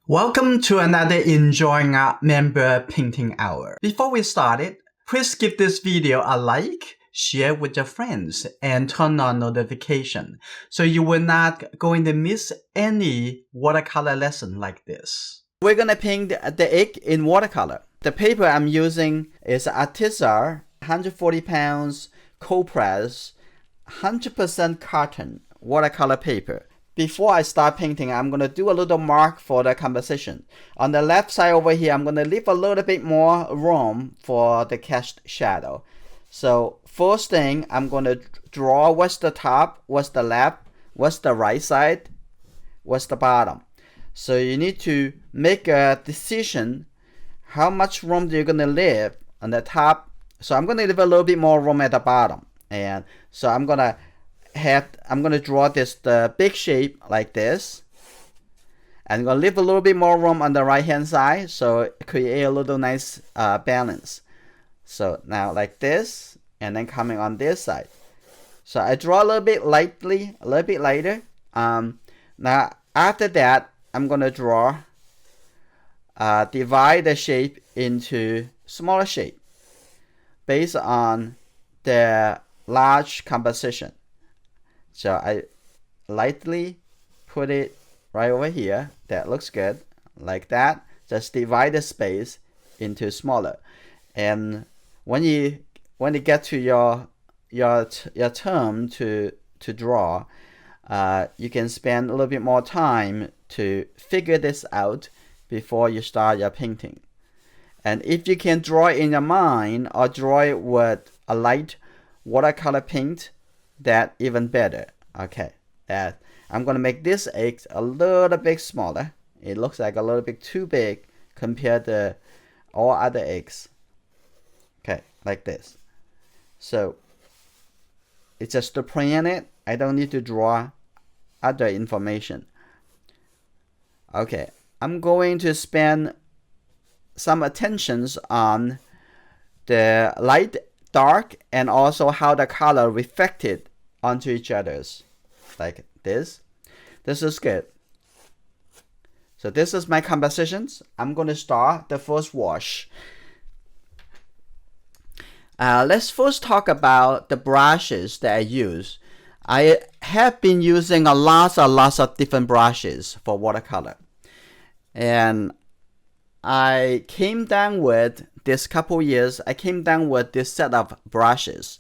Welcome to another Enjoying Art member painting hour. Before we start it, please give this video a like, share with your friends, and turn on notification so you will not going to miss any watercolor lesson like this. We're gonna paint the egg in watercolor. The paper I'm using is Artisan 140 pounds cold press 100% cotton watercolor paper. Before I start painting, I'm going to do a little mark for the composition. On the left side over here, I'm going to leave a little bit more room for the cast shadow. So first thing, I'm going to draw what's the top, what's the left, what's the right side, what's the bottom. So you need to make a decision how much room you're going to leave on the top. So I'm going to leave a little bit more room at the bottom. And so I'm going to draw the big shape like this. I'm going to leave a little bit more room on the right hand side, so create a little nice balance. So now like this, and then coming on this side. So I draw a little bit lightly, a little bit lighter. Now after that, I'm going to draw, divide the shape into smaller shape based on the large composition. So I lightly put it right over here. That looks good. Like that. Just divide the space into smaller. And when you get to your term to draw, you can spend a little bit more time to figure this out before you start your painting. And if you can draw it in your mind or draw it with a light watercolor paint, that even better. Okay, that I'm gonna make this egg a little bit smaller. It looks like a little bit too big compared to all other eggs. Okay, like this. So it's just to plan it. I don't need to draw other information. Okay, I'm going to spend some attentions on the light, dark, and also how the color reflected onto each other's, like this. This is good. So this is my compositions. I'm going to start the first wash. Let's first talk about the brushes that I use. I have been using lots of different brushes for watercolor, and I came down with this couple years. I came down with this set of brushes,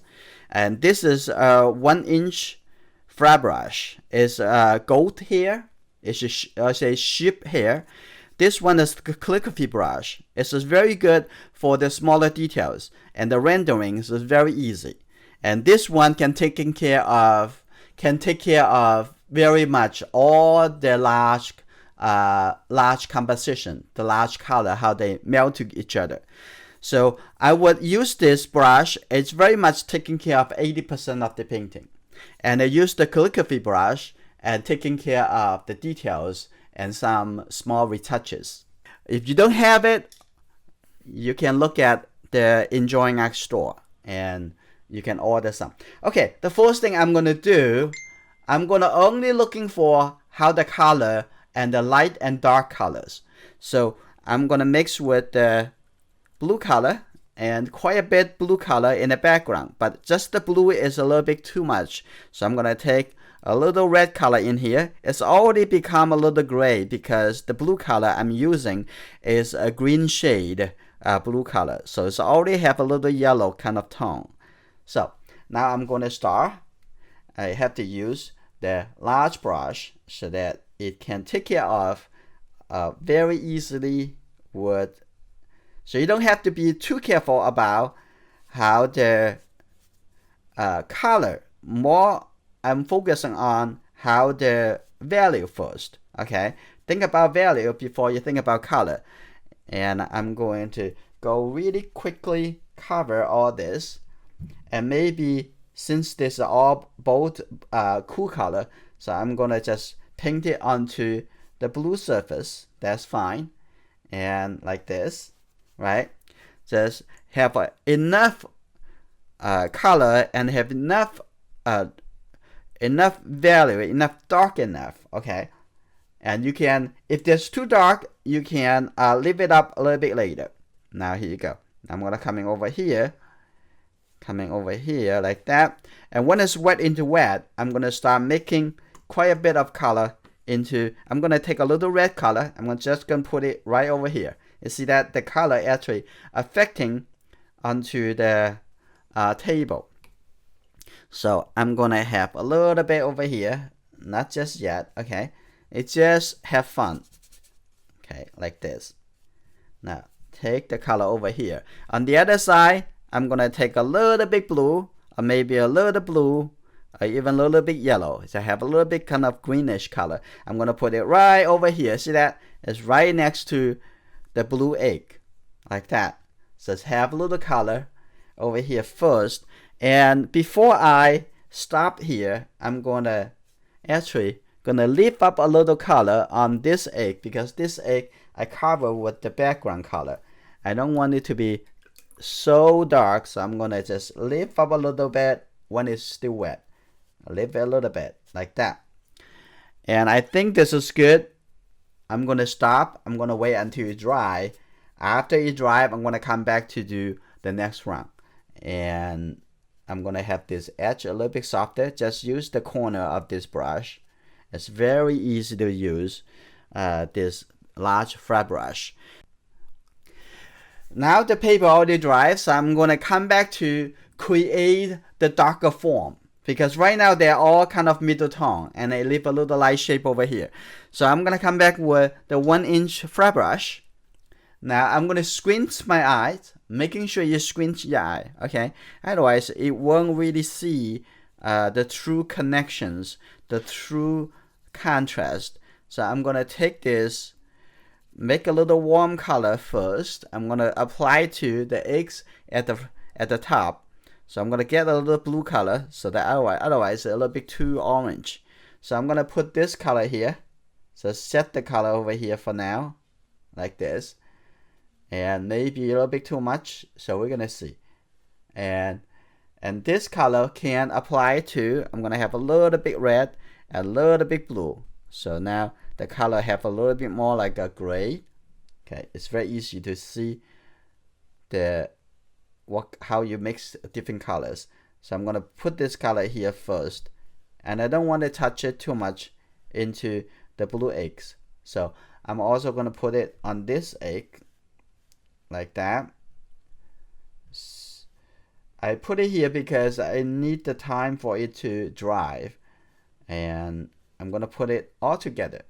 and this is a 1-inch flat brush. It's goat hair. It's a sheep hair. This one is the calligraphy brush. It's very good for the smaller details, and the renderings is very easy. And this one can take care of very much all the large composition, the large color, how they melt to each other. So I would use this brush. It's very much taking care of 80% of the painting. And I use the calligraphy brush and taking care of the details and some small retouches. If you don't have it, you can look at the Enjoying Art store and you can order some. Okay, the first thing I'm going to do, I'm going to only looking for how the color and the light and dark colors. So I'm going to mix with the blue color and quite a bit blue color in the background, but just the blue is a little bit too much. So I'm going to take a little red color in here. It's already become a little gray because the blue color I'm using is a green shade blue color. So it's already have a little yellow kind of tone. So now I'm going to start. I have to use the large brush so that it can take care of very easily with. So you don't have to be too careful about how the color. More I'm focusing on how the value first. Okay, think about value before you think about color. And I'm going to go really quickly cover all this. And maybe since this is all both cool color, so I'm gonna just paint it onto the blue surface. That's fine. And like this. Right, just have enough color and have enough value, enough dark enough. Okay, And you can, if it's too dark, you can leave it up a little bit later. Now here you go. I'm gonna coming over here like that. And when it's wet into wet, I'm gonna start making quite a bit of color into. I'm gonna take a little red color. Just gonna put it right over here. You see that the color actually affecting onto the table. So I'm gonna have a little bit over here, not just yet, okay? It just have fun, okay, like this. Now take the color over here. On the other side, I'm gonna take a little bit blue, or maybe a little blue, or even a little bit yellow. So I have a little bit kind of greenish color. I'm gonna put it right over here. See that? It's right next to the blue egg, like that. So let's have a little color over here first. And before I stop here, I'm gonna lift up a little color on this egg, because this egg I cover with the background color. I don't want it to be so dark, so I'm gonna just lift up a little bit when it's still wet. Lift it a little bit like that. And I think this is good. I'm gonna stop. I'm gonna wait until it dry. After it dry, I'm gonna come back to do the next round. And I'm gonna have this edge a little bit softer. Just use the corner of this brush. It's very easy to use this large flat brush. Now the paper already dry, so I'm gonna come back to create the darker form, because right now they're all kind of middle tone and I leave a little light shape over here. So I'm gonna come back with the 1-inch flat brush. Now I'm gonna squint my eyes, making sure you squint your eye, okay? Otherwise it won't really see the true connections, the true contrast. So I'm gonna take this, make a little warm color first. I'm gonna apply to the eggs at the top. So I'm gonna get a little blue color, so that otherwise it's a little bit too orange. So I'm gonna put this color here. So set the color over here for now, like this. And maybe a little bit too much, so we're gonna see. And this color can apply to, I'm gonna have a little bit red and a little bit blue. So now the color have a little bit more like a gray. Okay, it's very easy to see how you mix different colors. So I'm gonna put this color here first, and I don't want to touch it too much into the blue eggs. So I'm also gonna put it on this egg, like that. I put it here because I need the time for it to dry, and I'm gonna put it all together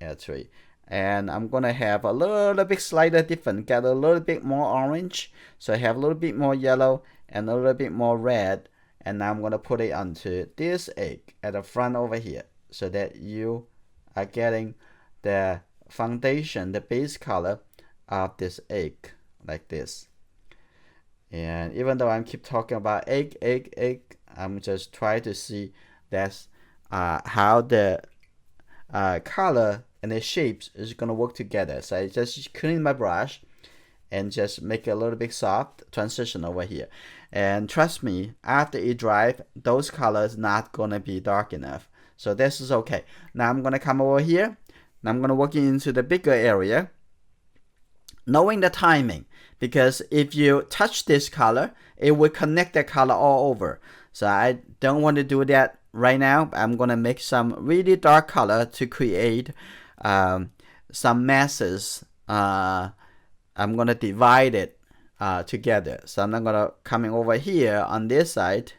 actually. And I'm gonna have a little bit slightly different, get a little bit more orange, so I have a little bit more yellow and a little bit more red. And now I'm gonna put it onto this egg at the front over here, so that you are getting the foundation, the base color of this egg, like this. And even though I keep talking about egg, I'm just trying to see that's how the color and the shapes is gonna work together. So I just clean my brush and just make it a little bit soft transition over here. And trust me, after it dries, those colors not gonna be dark enough. So this is okay. Now I'm gonna come over here. Now I'm gonna work into the bigger area, knowing the timing, because if you touch this color, it will connect the color all over. So I don't want to do that right now. I'm gonna make some really dark color to create some masses. I'm gonna divide it together. So I'm not gonna coming over here on this side.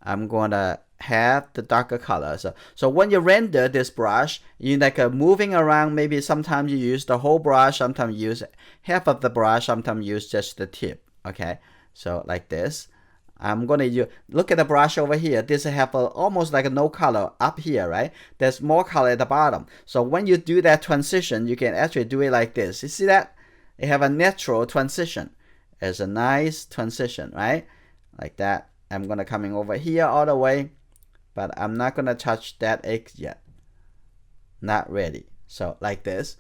I'm gonna have the darker color. So when you render this brush, you like moving around. Maybe sometimes you use the whole brush, sometimes you use half of the brush, sometimes you use just the tip. Okay, so like this. I'm gonna look at the brush over here. This have almost like no color up here, right? There's more color at the bottom. So when you do that transition, you can actually do it like this. You see that? It have a natural transition. It's a nice transition, right? Like that. I'm gonna coming over here all the way, but I'm not gonna touch that egg yet. Not ready. So like this.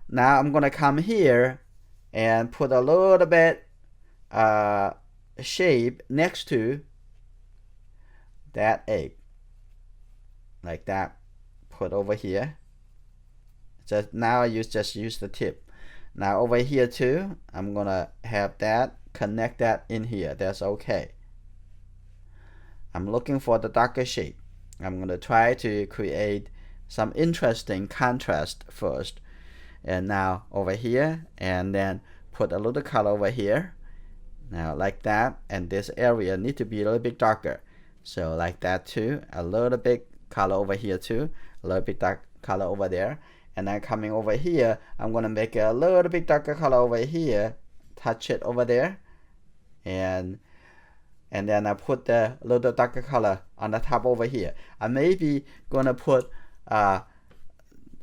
Now I'm gonna come here and put a little bit shape next to that egg, like that. Put over here, Now I just use the tip. Now over here too, I'm gonna have that, connect that in here. That's okay. I'm looking for the darker shade. I'm gonna try to create some interesting contrast first. And now over here, and then put a little color over here. Now like that, and this area need to be a little bit darker. So like that too, a little bit color over here too, a little bit dark color over there. And then coming over here, I'm gonna make a little bit darker color over here, touch it over there, and then I put the little darker color on the top over here. I may be gonna put a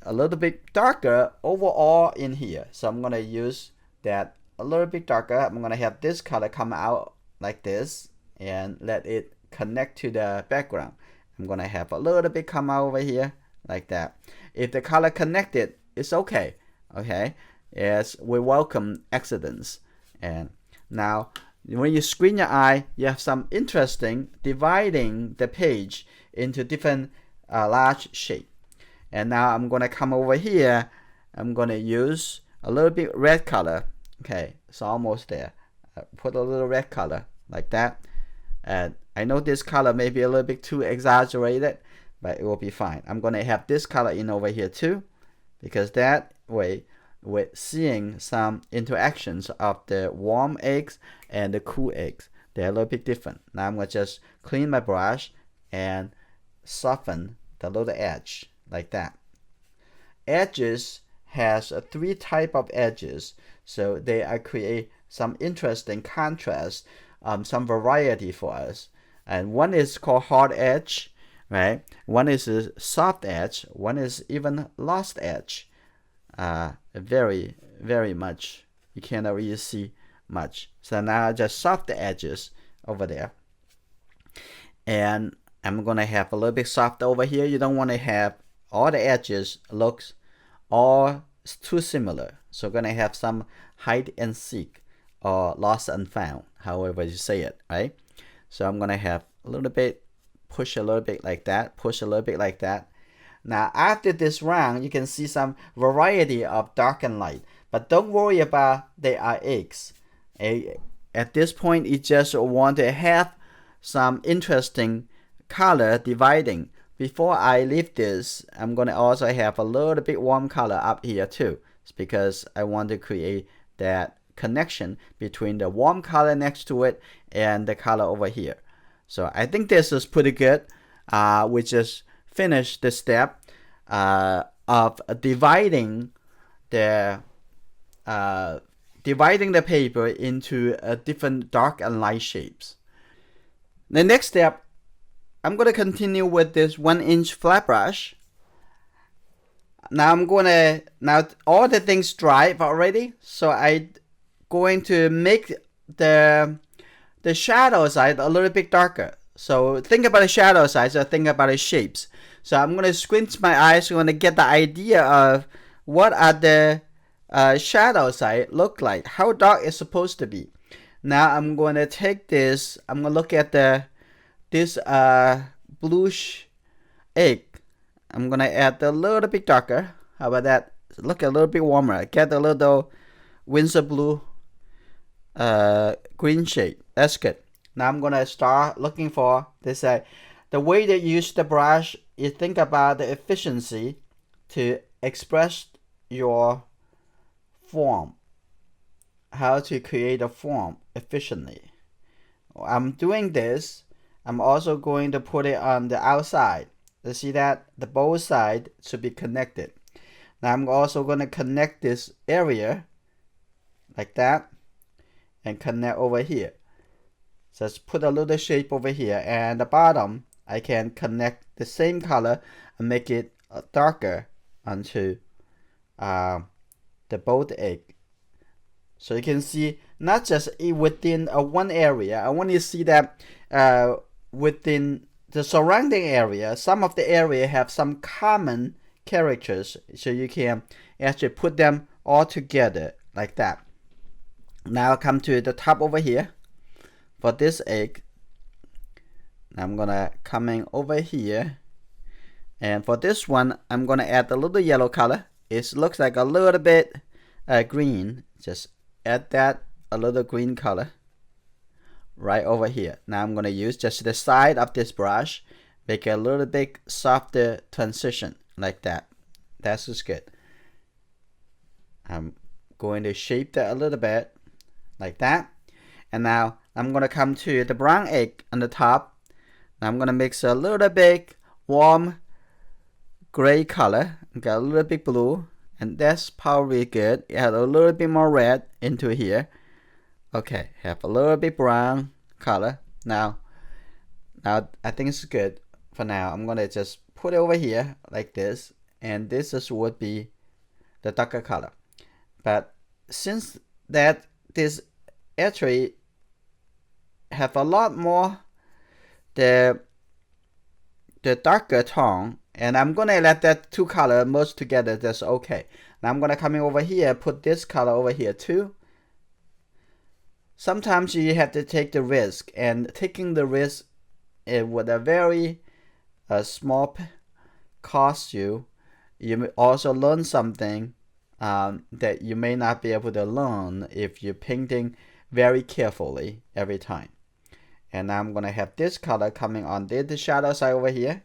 little bit darker overall in here. So I'm gonna use that a little bit darker. I'm gonna have this color come out like this and let it connect to the background. I'm gonna have a little bit come out over here like that. If the color connected, it's okay. Okay, yes, we welcome accidents. And now when you screen your eye, you have some interesting dividing the page into different large shape. And now I'm gonna come over here. I'm gonna use a little bit red color. Okay, it's almost there. Put a little red color like that. And I know this color may be a little bit too exaggerated, but it will be fine. I'm gonna have this color in over here too, because that way we're seeing some interactions of the warm eggs and the cool eggs. They're a little bit different. Now I'm gonna just clean my brush and soften the little edge like that. Edges has three type of edges, so they create some interesting contrast, some variety for us. And one is called hard edge, right? One is a soft edge. One is even lost edge. Very, very much. You cannot really see much. So now I just soft the edges over there. And I'm gonna have a little bit soft over here. You don't want to have all the edges looks all too similar. So we're gonna have some hide and seek or lost and found, however you say it, right? So I'm gonna have a little bit, push a little bit like that, push a little bit like that. Now after this round, you can see some variety of dark and light, but don't worry about they are eggs. At this point, you just want to have some interesting color dividing. Before I leave this, I'm gonna also have a little bit warm color up here too. It's because I want to create that connection between the warm color next to it and the color over here. So I think this is pretty good. We just finished the step of dividing the paper into different dark and light shapes. The next step, I'm going to continue with this 1-inch flat brush. Now now all the things dry already, so I'm going to make the shadow side a little bit darker. So think about the shadow side, so think about the shapes. So I'm going to squint my eyes, I'm going to get the idea of what are the shadow side look like, how dark it's supposed to be. Now I'm going to take this, I'm going to look at this bluish egg. I'm going to add a little bit darker. How about that? Look a little bit warmer. Get a little Windsor blue green shade. That's good. Now I'm going to start looking for this side. The way that you use the brush, you think about the efficiency to express your form. How to create a form efficiently. I'm doing this. I'm also going to put it on the outside. You see that? The both sides should be connected. Now I'm also going to connect this area like that and connect over here. So let's put a little shape over here, and the bottom I can connect the same color and make it darker onto the both egg. So you can see not just within one area. I want you to see that within the surrounding area, some of the area have some common characters, so you can actually put them all together like that. Now come to the top over here for this egg. I'm gonna come in over here, and for this one I'm gonna add a little yellow color it looks like a little bit green. Just add that a little green color right over here. Now I'm going to use just the side of this brush, make a little bit softer transition like that. That's just good. I'm going to shape that a little bit like that. And now I'm going to come to the brown egg on the top. Now I'm going to mix a little bit warm gray color, got a little bit blue, and that's probably good. Add a little bit more red into here. Okay, have a little bit brown color. Now I think it's good for now. I'm gonna just put it over here like this, and this is would be the darker color. But since that this actually have a lot more the darker tone, and I'm gonna let that two color merge together. That's okay. Now I'm gonna come in over here, put this color over here too. Sometimes you have to take the risk, and taking the risk with a very small cost you may also learn something that you may not be able to learn if you're painting very carefully every time. And now I'm gonna have this color coming on the shadow side over here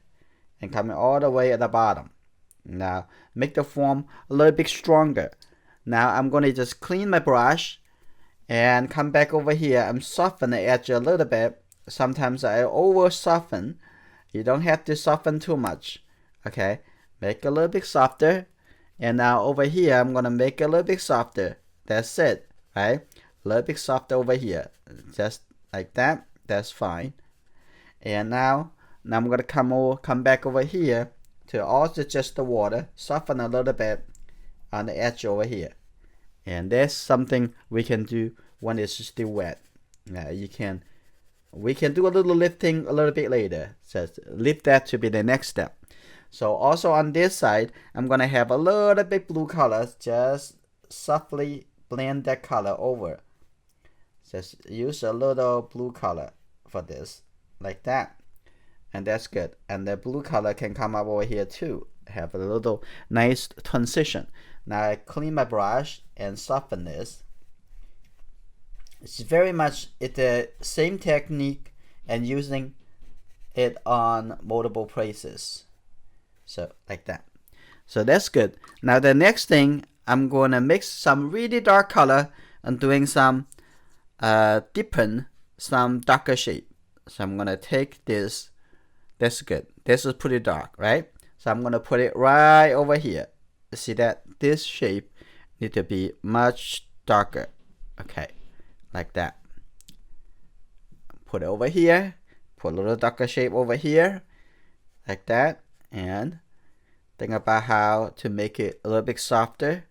and coming all the way at the bottom. Now make the form a little bit stronger. Now I'm gonna just clean my brush and come back over here and soften the edge a little bit. Sometimes I over soften. You don't have to soften too much. Okay, make a little bit softer. And now over here I'm gonna make a little bit softer. That's it, right? A little bit softer over here, just like that. That's fine. And now I'm gonna come back over here to also adjust the water, soften a little bit on the edge over here. And that's something we can do when it's still wet. We can do a little lifting a little bit later. Just leave that to be the next step. So also on this side, I'm gonna have a little bit blue color. Just softly blend that color over. Just use a little blue color for this, like that. And that's good. And the blue color can come up over here too. Have a little nice transition. Now I clean my brush and soften this. It's very much the same technique and using it on multiple places. So like that. So that's good. Now the next thing, I'm gonna mix some really dark color and doing some deepen some darker shape. So I'm gonna take this. That's good. This is pretty dark, right? So I'm gonna put it right over here. See that this shape need to be much darker. Okay, like that. Put it over here. Put a little darker shape over here, like that. And think about how to make it a little bit softer.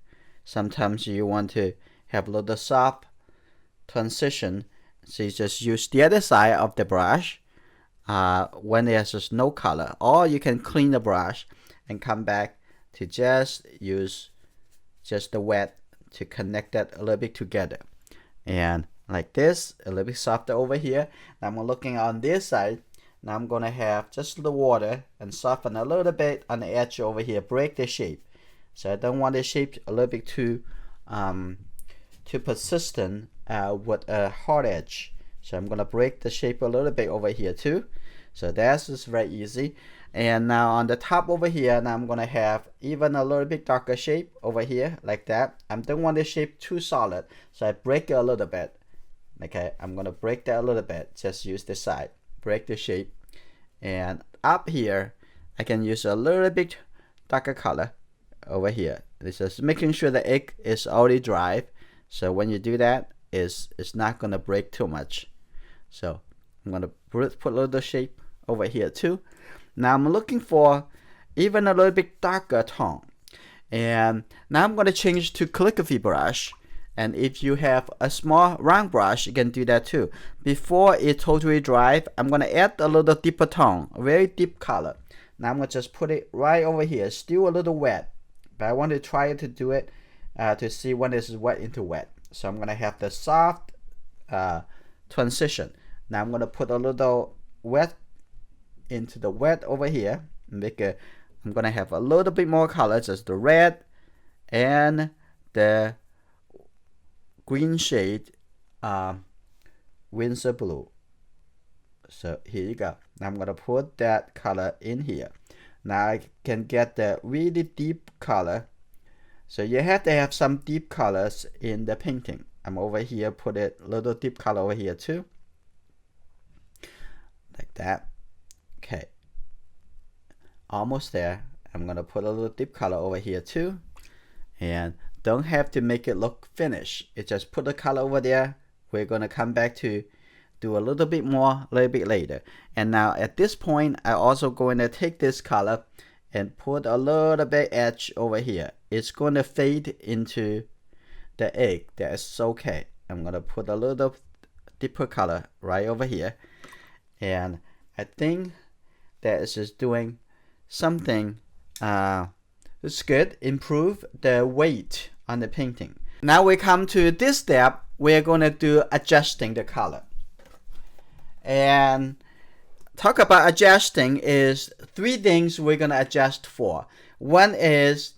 Sometimes you want to have a little soft transition. So you just use the other side of the brush when there's just no color, or you can clean the brush and come back to just use just the wet to connect that a little bit together. And like this, a little bit softer over here. Now I'm looking on this side. Now I'm gonna have just the water and soften a little bit on the edge over here, break the shape. So I don't want the shape a little bit too persistent with a hard edge. So I'm gonna break the shape a little bit over here too. So that's just very easy. And now on the top over here, now I'm gonna have even a little bit darker shape over here, like that. I don't want the shape too solid, so I break it a little bit. Okay, I'm gonna break that a little bit. Just use the side, break the shape. And up here, I can use a little bit darker color over here. This is making sure the egg is already dry. So when you do that, it's not gonna break too much. So I'm gonna put a little shape over here too. Now I'm looking for even a little bit darker tone. And now I'm going to change to calligraphy brush. And if you have a small round brush, you can do that too. Before it totally dry, I'm going to add a little deeper tone, a very deep color. Now I'm going to just put it right over here, still a little wet. But I want to try to do it to see when this is wet into wet. So I'm going to have the soft transition. Now I'm going to put a little wet into the wet over here. I'm gonna have a little bit more color, just the red and the green shade, Windsor blue. So here you go. Now I'm gonna put that color in here. Now I can get the really deep color. So you have to have some deep colors in the painting. I'm over here, put a little deep color over here too. Like that. Okay. Almost there. I'm gonna put a little deep color over here too. And don't have to make it look finished. It just put the color over there. We're gonna come back to do a little bit more a little bit later. And now at this point, I'm also going to take this color and put a little bit edge over here. It's going to fade into the egg. That's okay. I'm going to put a little deeper color right over here. And I think that is just doing something it's good. Improve the weight on the painting. Now we come to this step. We're going to do adjusting the color. And talk about adjusting is 3 things we're going to adjust for. One is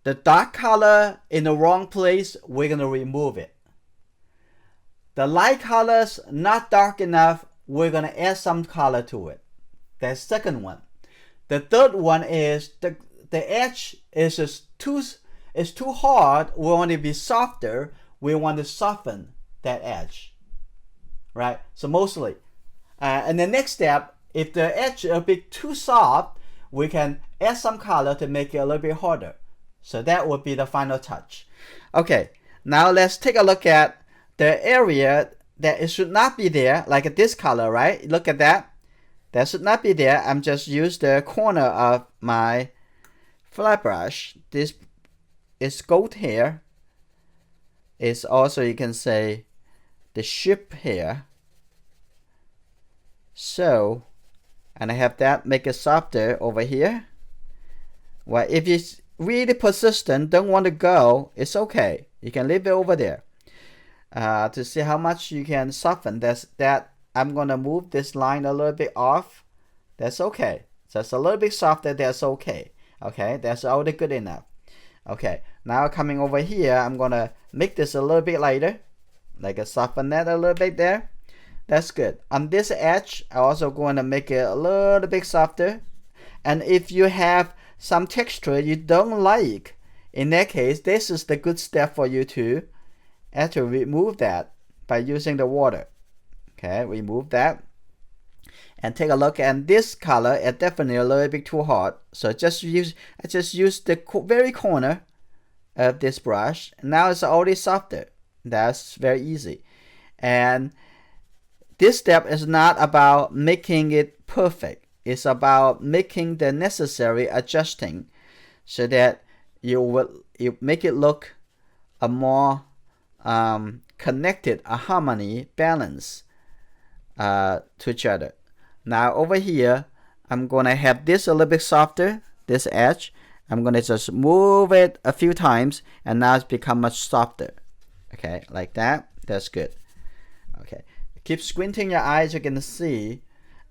the dark color in the wrong place, we're going to remove it. The light colors not dark enough, we're going to add some color to it. That's the second one. The third one is the edge is just too hard, we want it to be softer, we want to soften that edge. Right, so mostly, and the next step, if the edge is a bit too soft, we can add some color to make it a little bit harder. So that would be the final touch. Okay, now let's take a look at the area that it should not be there, like this color, right? Look at that. That should not be there. I'm just use the corner of my flat brush. This is gold hair. It's also, you can say, the ship here. So, and I have that, make it softer over here. Well, if it's really persistent, don't want to go, it's okay. You can leave it over there. To see how much you can soften that, I'm gonna move this line a little bit off. That's okay. Just a little bit softer, that's okay. Okay, that's already good enough. Okay, now coming over here, I'm gonna make this a little bit lighter. Like a soften that a little bit there. That's good. On this edge, I'm also going to make it a little bit softer. And if you have some texture you don't like, in that case, this is the good step for you to actually remove that by using the water. Okay, remove that. And take a look at this color. It's definitely a little bit too hot. So I just use the very corner of this brush. Now it's already softer. That's very easy. And this step is not about making it perfect. It's about making the necessary adjusting so that you make it look a more connected, a harmony, balance to each other. Now over here, I'm going to have this a little bit softer, this edge. I'm going to just move it a few times and now it's become much softer. Okay, like that. That's good. Okay, keep squinting your eyes. You can see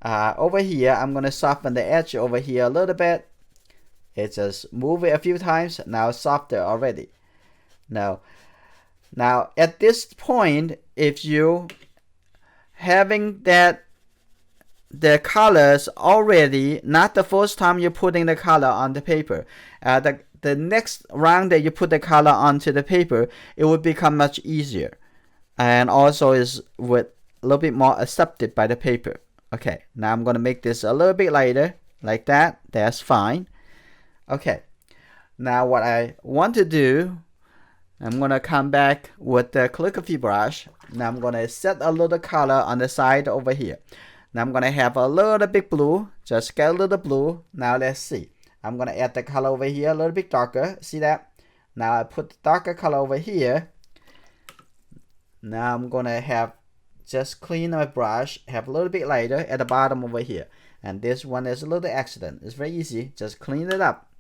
over here, I'm going to soften the edge over here a little bit. It's just move it a few times. Now it's softer already. Now at this point, if you having that the colors already, not the first time you're putting the color on the paper, the next round that you put the color onto the paper, it will become much easier, and also is with a little bit more accepted by the paper. Okay, now I'm gonna make this a little bit lighter, like that. That's fine. Okay, now what I want to do, I'm gonna come back with the calligraphy brush. Now I'm gonna set a little color on the side over here. Now I'm gonna have a little bit blue. Just get a little blue. Now let's see. I'm gonna add the color over here a little bit darker. See that? Now I put the darker color over here. Now I'm gonna have just clean my brush, have a little bit lighter at the bottom over here. And this one is a little accident. It's very easy. Just clean it up.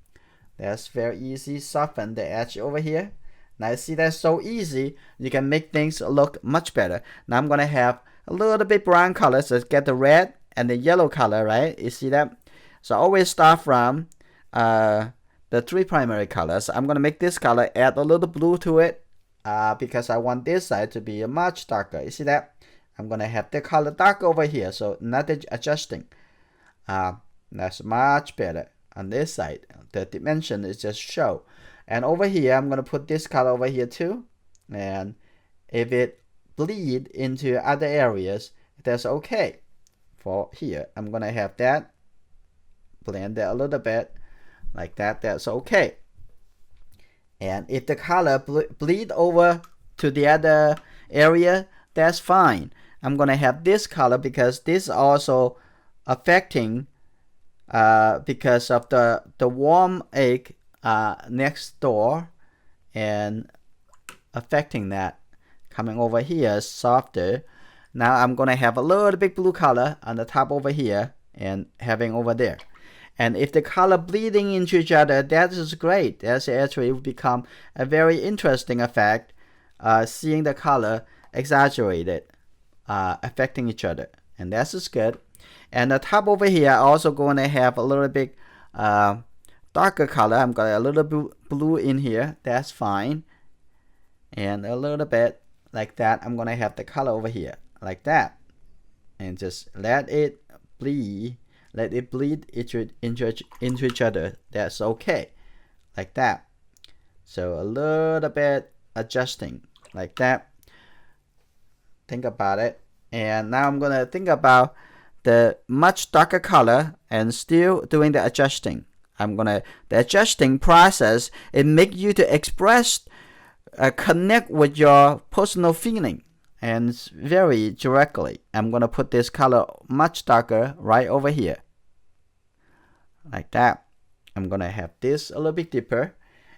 That's very easy. Soften the edge over here. Now you see that's so easy. You can make things look much better. Now I'm gonna have a little bit brown color, so get the red and the yellow color, right? You see that? So always start from the three primary colors. I'm going to make this color, add a little blue to it because I want this side to be much darker. You see that? I'm going to have the color dark over here, so not adjusting. That's much better. On this side, the dimension is just show. And over here, I'm going to put this color over here too. And if it bleed into other areas, that's okay. For here, I'm going to have that blend it a little bit like that. That's okay. And if the color bleed over to the other area, that's fine. I'm going to have this color because this also affecting because of the warm egg next door and affecting that. Coming over here softer. Now I'm going to have a little bit blue color on the top over here and having over there. And if the color bleeding into each other, that is great. That's actually become a very interesting effect, seeing the color exaggerated, affecting each other. And that's just good. And the top over here, also going to have a little bit darker color. I'm got a little blue in here. That's fine. And a little bit like that. I'm going to have the color over here like that. And just let it bleed. Let it bleed into each other. That's okay. Like that. So a little bit adjusting like that. Think about it. And now I'm going to think about the much darker color and still doing the adjusting. The adjusting process, it make you to express, connect with your personal feeling and very directly. I'm going to put this color much darker right over here. Like that. I'm going to have this a little bit deeper.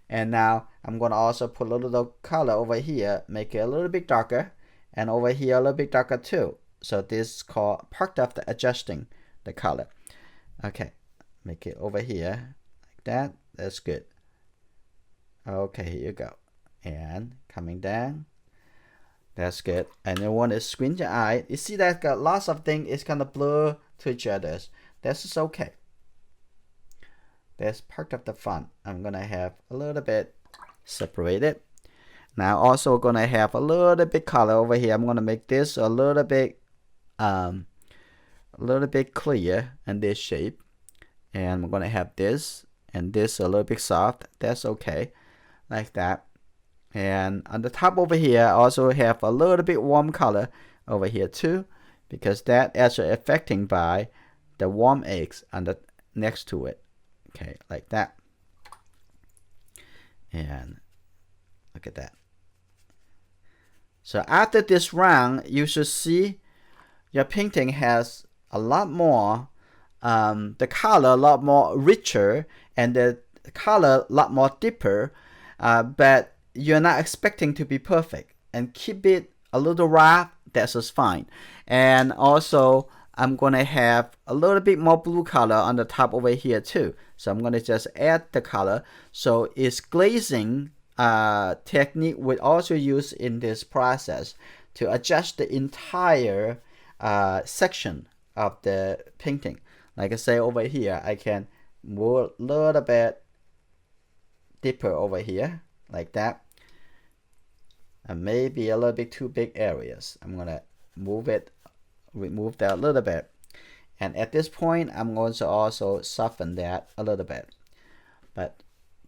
And now I'm going to also put a little color over here, make it a little bit darker. And over here a little bit darker too. So this is called part of the adjusting the color. Okay, make it over here like that. That's good. Okay, here you go. And coming down. That's good. And you want to squint your eye. You see that got lots of things. It's kind of blur to each other. That's just okay. That's part of the fun. I'm gonna have a little bit separated. Now also gonna have a little bit color over here. I'm gonna make this a little bit clear in this shape. And I'm gonna have this and this a little bit soft. That's okay. Like that. And on the top over here, I also have a little bit warm color over here too, because that actually affecting by the warm eggs on the next to it. Okay, like that. And look at that. So after this round, you should see your painting has a lot more, the color a lot more richer and the color a lot more deeper, but you're not expecting to be perfect. And keep it a little rough, that's just fine. And also, I'm going to have a little bit more blue color on the top over here too. So I'm going to just add the color. So it's glazing technique we also use in this process to adjust the entire section of the painting. Like I say over here, I can move a little bit deeper over here like that. And maybe a little bit too big areas. I'm going to remove that a little bit. And at this point, I'm going to also soften that a little bit. But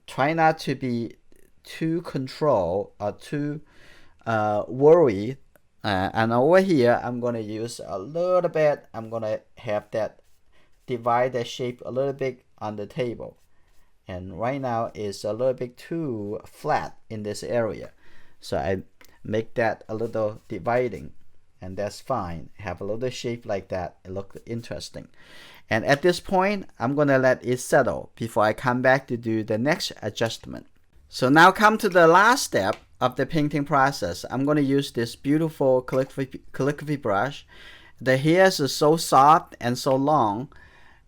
try not to be too controlled or too worried. And over here, I'm going to use a little bit. I'm going to have that divide the shape a little bit on the table. And right now, it's a little bit too flat in this area. So I make that a little dividing. And that's fine. Have a little shape like that. It looks interesting. And at this point, I'm going to let it settle before I come back to do the next adjustment. So now come to the last step of the painting process. I'm going to use this beautiful calligraphy brush. The hairs are so soft and so long.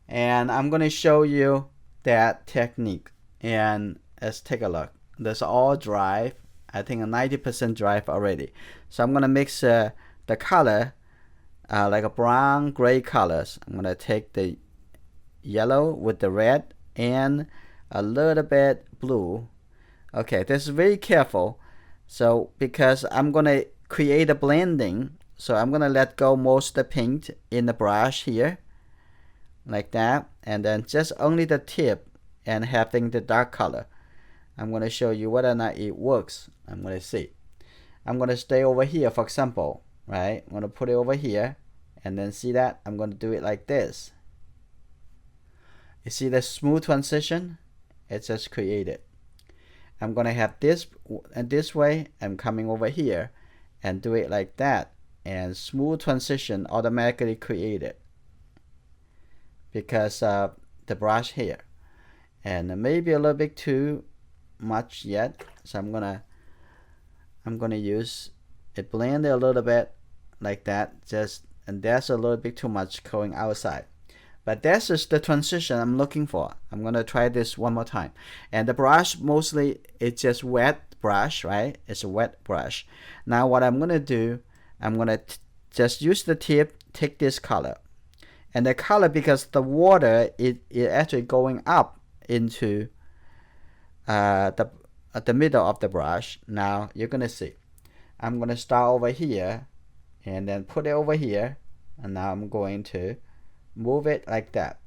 And I'm going to show you that technique. And let's take a look. That's all dry. I think 90% dry already. So I'm going to mix the color like a brown gray colors. I'm going to take the yellow with the red and a little bit blue. Okay, this is very careful. So because I'm gonna create a blending, so I'm gonna let go most of the paint in the brush here, like that, and then just only the tip and having the dark color. I'm gonna show you whether or not it works. I'm gonna see. I'm gonna stay over here, for example, right? I'm gonna put it over here, and then see that I'm gonna do it like this. You see the smooth transition? It's just created. I'm gonna have this and this way. I'm coming over here and do it like that, and smooth transition automatically created because of the brush here. And maybe a little bit too much yet, so I'm gonna use it, blend it a little bit like that, and that's a little bit too much going outside. But that's just the transition I'm looking for. I'm gonna try this one more time. And the brush, mostly it's just wet brush, right? It's a wet brush. Now what I'm gonna do, I'm gonna just use the tip, take this color. And the color, because the water it actually going up into the middle of the brush. Now you're gonna see. I'm gonna start over here and then put it over here, and now I'm going to move it like that,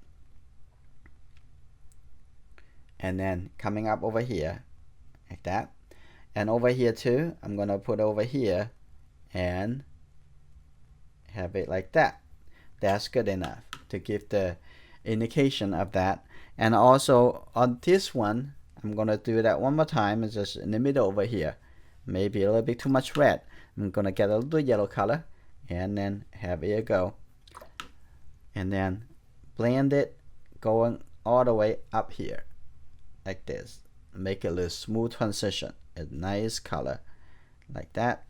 and then coming up over here like that, and over here too I'm gonna put over here and have it like that. That's good enough to give the indication of that. And also on this one I'm gonna do that one more time. It's just in the middle over here, maybe a little bit too much red. I'm gonna get a little yellow color and then have it go, and then blend it going all the way up here like this. Make a little smooth transition, a nice color like that.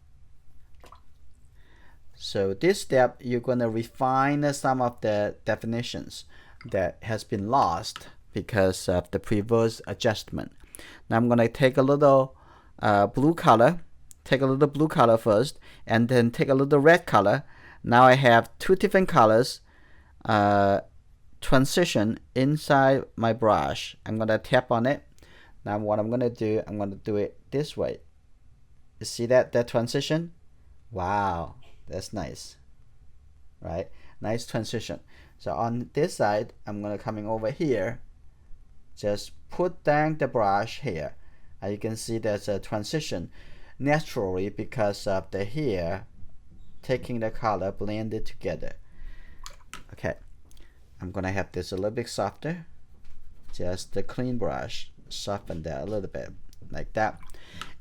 So this step you're going to refine some of the definitions that has been lost because of the previous adjustment. Now I'm going to take a little blue color, first, and then take a little red color. Now I have two different colors transition inside my brush. I'm going to tap on it. Now what I'm going to do, I'm going to do it this way. You see that transition? Wow, that's nice, right? Nice transition. So on this side, I'm going to coming over here, just put down the brush here. You can see there's a transition naturally because of the hair taking the color blended together. Okay, I'm gonna have this a little bit softer, just the clean brush, soften that a little bit like that.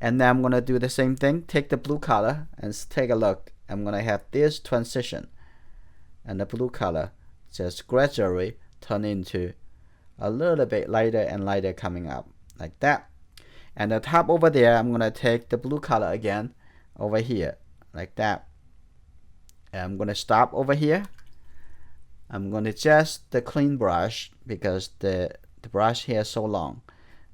And then I'm gonna do the same thing, take the blue color and take a look. I'm gonna have this transition and the blue color just gradually turn into a little bit lighter and lighter coming up like that. And the top over there, I'm gonna take the blue color again over here like that. And I'm gonna stop over here. I'm gonna adjust the clean brush because the brush here is so long.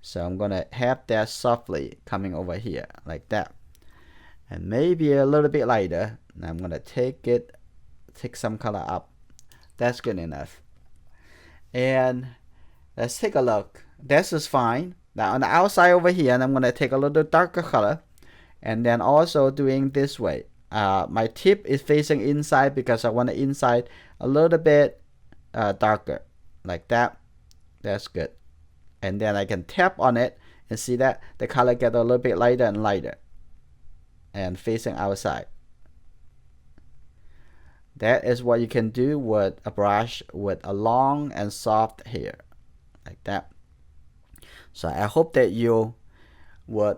So I'm gonna have that softly coming over here like that. And maybe a little bit lighter. Now I'm gonna take some color up. That's good enough. And let's take a look. This is fine. Now on the outside over here, and I'm gonna take a little darker color, and then also doing this way. My tip is facing inside because I want the inside a little bit darker, like that. That's good. And then I can tap on it and see that the color get a little bit lighter and lighter, and facing outside. That is what you can do with a brush with a long and soft hair, like that. So I hope that you would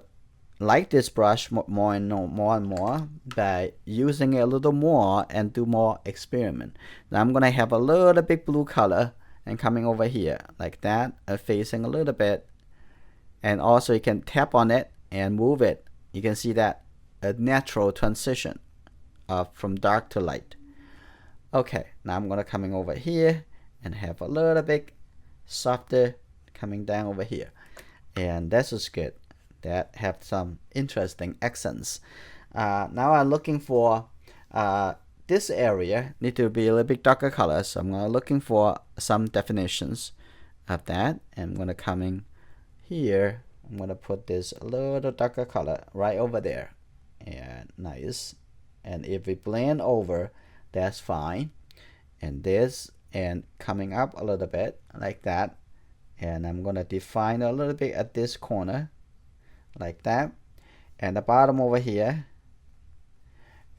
like this brush more and more by using it a little more and do more experiment. Now I'm gonna have a little bit blue color and coming over here like that, facing a little bit, and also you can tap on it and move it. You can see that a natural transition from dark to light. Okay, now I'm gonna coming over here and have a little bit softer coming down over here, and this is good. That have some interesting accents. Now I'm looking for this area need to be a little bit darker color, so I'm looking for some definitions of that. And I'm gonna coming here, I'm gonna put this a little darker color right over there, and nice. And if we blend over, that's fine. And this, and coming up a little bit like that, and I'm gonna define a little bit at this corner like that, and the bottom over here.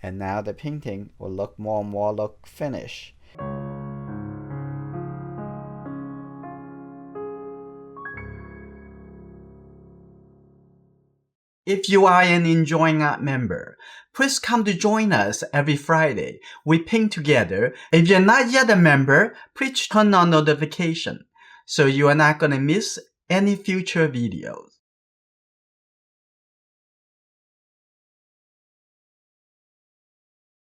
And now the painting will look more and more look finished. If you are an Enjoying Art member, please come to join us every Friday. We paint together. If you're not yet a member, please turn on notification so you are not going to miss any future videos.